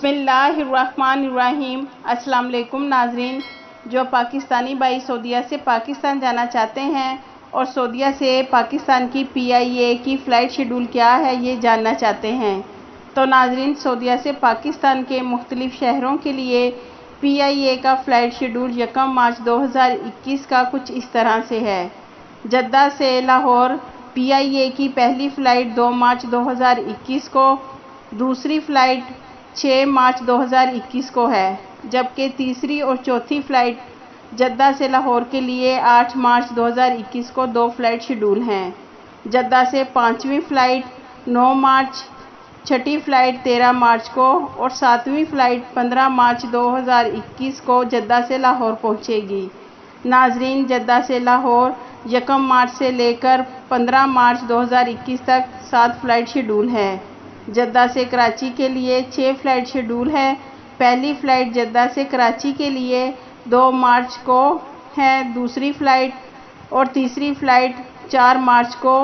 बिस्मिल्लाहिर्रहमानिर्रहीम। अस्सलाम वालेकुम नाज़रीन। जो पाकिस्तानी भाई सऊदीया से पाकिस्तान जाना चाहते हैं और सऊदीया से पाकिस्तान की PIA की फ़्लाइट शेड्यूल क्या है ये जानना चाहते हैं, तो नाज़रीन सऊदीया से पाकिस्तान के मुख्तलिफ़ शहरों के लिए PIA का फ़्लाइट शेड्यूल 1 मार्च 2021 का कुछ इस तरह से है। जद्दा से लाहौर PIA की पहली फ़्लाइट 2 मार्च 2021 को, दूसरी फ़्लाइट 6 मार्च 2021 को है, जबकि तीसरी और चौथी फ़्लाइट जद्दा से लाहौर के लिए 8 मार्च 2021 को 2 फ़्लाइट शेड्यूल हैं। जद्दा से 5वीं फ़्लाइट 9 मार्च, छठी फ़्लाइट 13 मार्च को और 7वीं फ़्लाइट 15 मार्च 2021 को जद्दा से लाहौर पहुंचेगी। नाज़रीन जद्दा से लाहौर 1 मार्च से लेकर 15 मार्च 2021 तक 7 फ़्लाइट शेड्यूल है। जद्दा से कराची के लिए 6 फ़्लाइट शेड्यूल है। पहली फ़्लाइट जद्दा से कराची के लिए 2 मार्च को है, दूसरी फ़्लाइट और तीसरी फ़्लाइट 4 मार्च को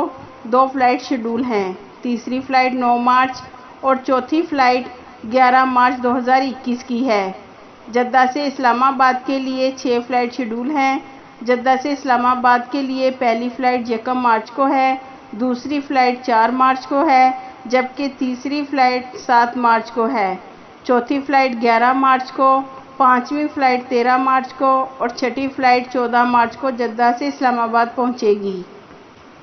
2 फ़्लाइट शेड्यूल हैं। तीसरी फ़्लाइट 9 मार्च और चौथी फ़्लाइट 11 मार्च 2021 की है। जद्दा से इस्लामाबाद के लिए 6 फ़्लाइट शेड्यूल हैं। जद्दा से इस्लामाबाद के लिए पहली फ़्लाइट 1 मार्च को है, दूसरी फ़्लाइट 4 मार्च को है, जबकि तीसरी फ़्लाइट 7 मार्च को है, चौथी फ़्लाइट 11 मार्च को, पाँचवीं फ़्लाइट 13 मार्च को और छठी फ़्लाइट 14 मार्च को जद्दा से इस्लामाबाद पहुंचेगी।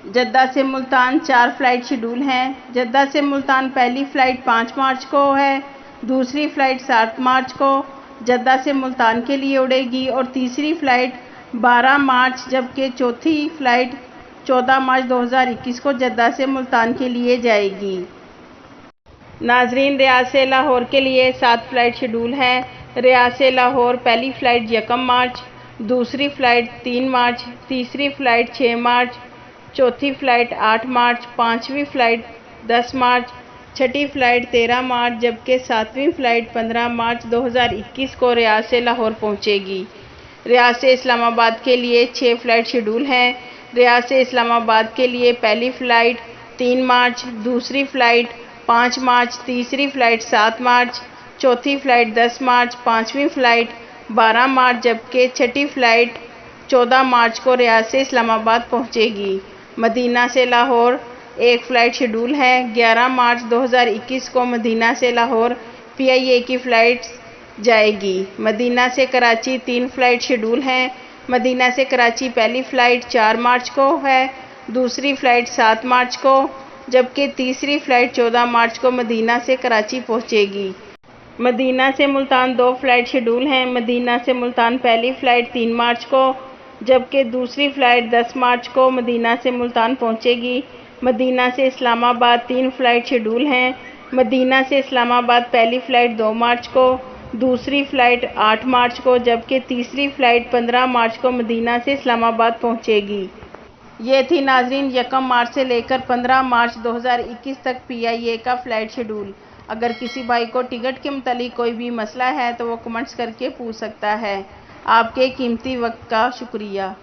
जद्दा से मुल्तान 4 फ़्लाइट शेड्यूल हैं। जद्दा से मुल्तान पहली फ़्लाइट 5 मार्च को है, दूसरी फ़्लाइट 7 मार्च को जद्दा से मुल्तान के लिए उड़ेगी और तीसरी फ़्लाइट 12 मार्च, जबकि चौथी फ़्लाइट 14 मार्च 2021 को जद्दा से मुल्तान के लिए जाएगी। नाज़रीन रियाद से लाहौर के लिए 7 फ़्लाइट शेड्यूल है। रियाद से लाहौर पहली फ़्लाइट 1 मार्च, दूसरी फ़्लाइट 3 मार्च, तीसरी फ़्लाइट 6 मार्च, चौथी फ़्लाइट 8 मार्च, पाँचवीं फ़्लाइट 10 मार्च, छठी फ़्लाइट 13 मार्च, जबकि 7वीं फ़्लाइट 15 मार्च 2021 को रियाद से लाहौर पहुंचेगी। रियाद से इस्लामाबाद के लिए 6 फ़्लाइट शेड्यूल हैं। रियाद से इस्लामाबाद के लिए पहली फ़्लाइट 3 मार्च, दूसरी फ़्लाइट 5 मार्च, तीसरी फ़्लाइट 7 मार्च, चौथी फ़्लाइट 10 मार्च, पाँचवीं फ़्लाइट 12 मार्च, जबकि छठी फ़्लाइट 14 मार्च को रियाद से इस्लामाबाद पहुंचेगी। मदीना से लाहौर 1 फ़्लाइट शेड्यूल है। 11 मार्च 2021 को मदीना से लाहौर PIA की फ़्लाइट जाएगी। मदीना से कराची 3 फ़्लाइट शेड्यूल हैं। मदीना से कराची पहली फ़्लाइट 4 मार्च को है, दूसरी फ़्लाइट 7 मार्च को, जबकि तीसरी फ़्लाइट 14 मार्च को मदीना से कराची पहुंचेगी। मदीना से मुल्तान 2 फ़्लाइट शेड्यूल हैं। मदीना से मुल्तान पहली फ़्लाइट 3 मार्च को, जबकि दूसरी फ़्लाइट 10 मार्च को मदीना से मुल्तान पहुंचेगी। मदीना से इस्लामाबाद 3 फ़्लाइट शेड्यूल हैं। मदीना से इस्लामाबाद पहली फ़्लाइट 2 मार्च को, दूसरी फ़्लाइट 8 मार्च को, जबकि तीसरी फ़्लाइट 15 मार्च को मदीना से इस्लामाबाद पहुंचेगी। ये थी नाज़रीन 1 मार्च से लेकर 15 मार्च 2021 तक PIA का फ़्लाइट शेड्यूल। अगर किसी भाई को टिकट के मुतालिक कोई भी मसला है तो वो कमेंट्स करके पूछ सकता है। आपके कीमती वक्त का शुक्रिया।